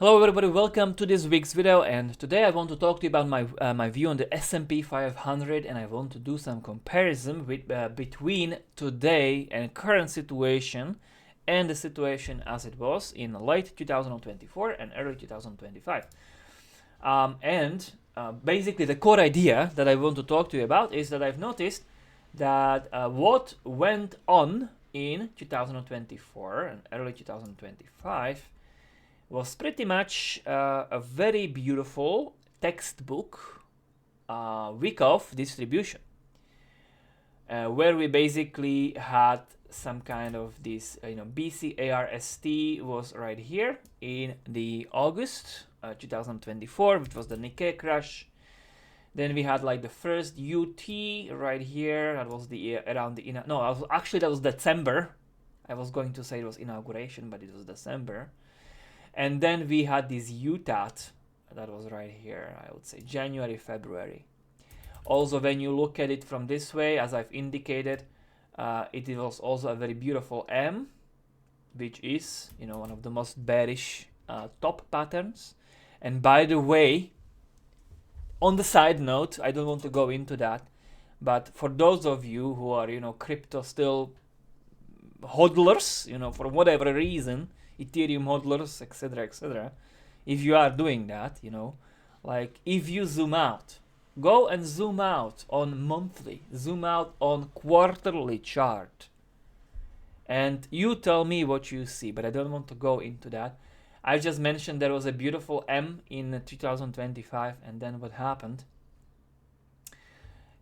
Hello everybody, welcome to this week's video, and today I want to talk to you about my view on the S&P 500, and I want to do some comparison between today and current situation and the situation as it was in late 2024 and early 2025. Basically the core idea that I want to talk to you about is that I've noticed that what went on in 2024 and early 2025 was pretty much a very beautiful textbook Wyckoff distribution, where we basically had some kind of this, BCARST was right here in the August 2024, which was the Nikkei crash. Then we had like the first UT right here. That was the around the that was December. I was going to say it was inauguration, but it was December. And then we had this UTAT, that was right here, I would say January, February. Also, when you look at it from this way, as I've indicated, it was also a very beautiful M, which is, one of the most bearish top patterns. And by the way, on the side note, I don't want to go into that, but for those of you who are, crypto still hodlers, for whatever reason, Ethereum hodlers, etc., if you are doing that, like if you zoom out, go and zoom out on monthly, zoom out on quarterly chart, and you tell me what you see, but I don't want to go into that. I just mentioned there was a beautiful M in 2025, and then what happened.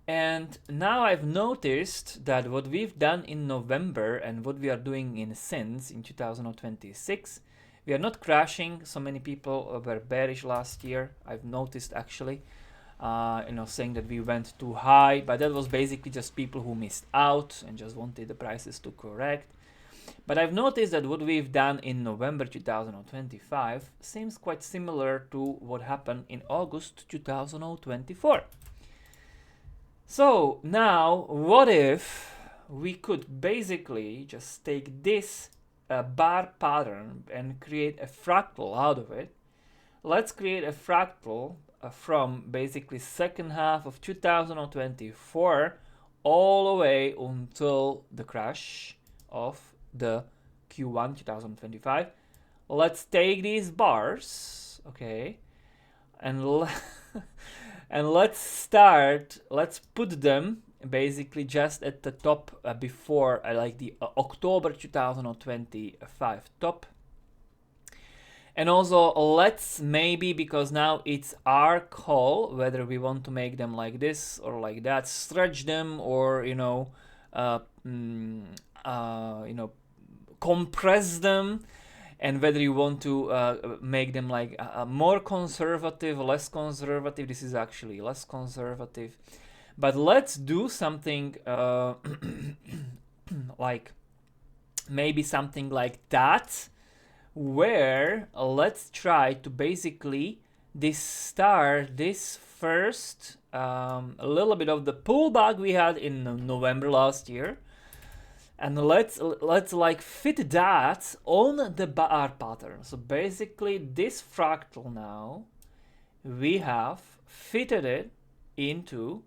And now I've noticed that what we've done in November and what we are doing in 2026, we are not crashing. So many people were bearish last year. I've noticed actually, saying that we went too high, but that was basically just people who missed out and just wanted the prices to correct. But I've noticed that what we've done in November 2025 seems quite similar to what happened in August 2024. So now, what if we could basically just take this bar pattern and create a fractal out of it? Let's create a fractal from basically second half of 2024 all the way until the crash of the Q1 2025. Let's take these bars, okay, and and let's put them basically just at the top before like the October 2025 top. And also let's maybe, because now it's our call whether we want to make them like this or like that, stretch them or compress them, and whether you want to make them like more conservative, less conservative. This is actually less conservative, but let's do something like maybe something like that, where let's try to basically start this first a little bit of the pullback we had in November last year, and let's like fit that on the bar pattern. So basically this fractal now, we have fitted it into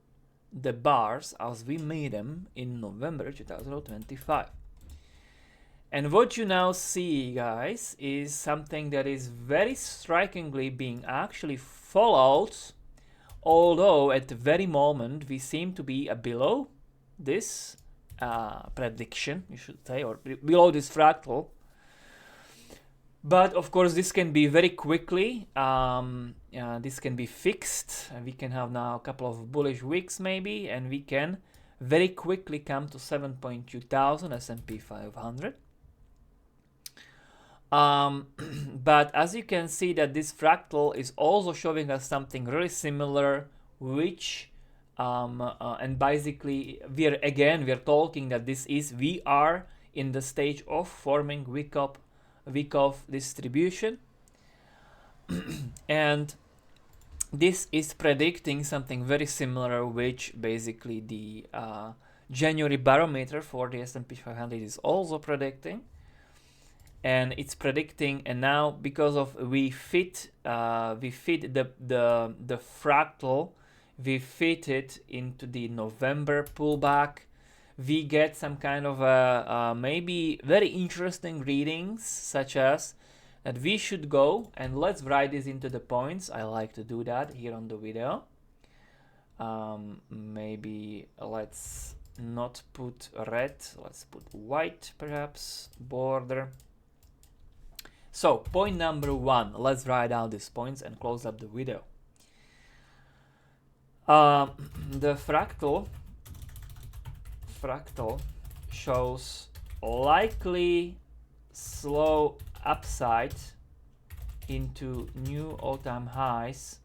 the bars as we made them in November 2025. And what you now see, guys, is something that is very strikingly being actually followed, although at the very moment we seem to be below this prediction, you should say, or below this fractal. But of course this can be very quickly, this can be fixed, and we can have now a couple of bullish weeks maybe, and we can very quickly come to 7.2 thousand S&P 500. But as you can see that this fractal is also showing us something really similar, which and basically we are talking that we are in the stage of forming Wyckoff distribution. And this is predicting something very similar, which basically the January barometer for the S&P 500 is also predicting. and it's predicting, and now because of we fit the fractal, we fit it into the November pullback. We get some kind of maybe very interesting readings, such as that we should go, and let's write this into the points. I like to do that here on the video. Maybe let's not put red, let's put white, perhaps border. So point number 1, let's write down these points and close up the video. The fractal shows likely slow upside into new all-time highs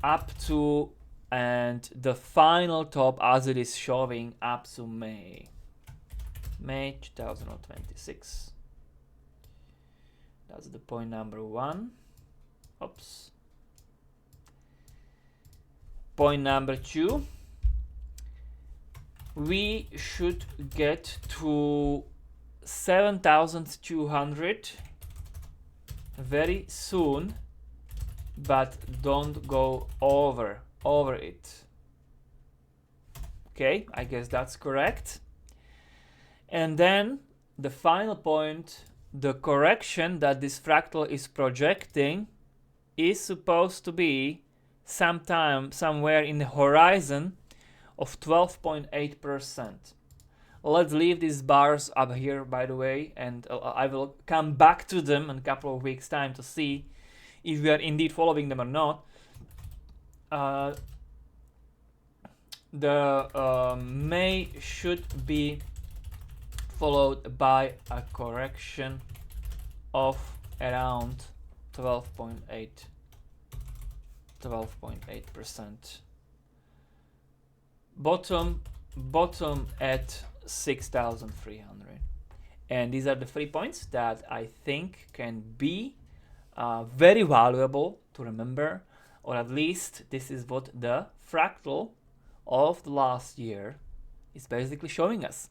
up to, and the final top as it is showing up to May 2026. That's the point number 1. Oops. Point number 2, we should get to 7,200 very soon, but don't go over it. Okay, I guess that's correct. And then the final point, the correction that this fractal is projecting is supposed to be sometime somewhere in the horizon of 12.8%. Let's leave these bars up here, by the way, and I will come back to them in a couple of weeks time to see if we are indeed following them or not. The May should be followed by a correction of around 12.8%. Bottom at 6,300. And these are the 3 points that I think can be very valuable to remember, or at least this is what the fractal of the last year is basically showing us.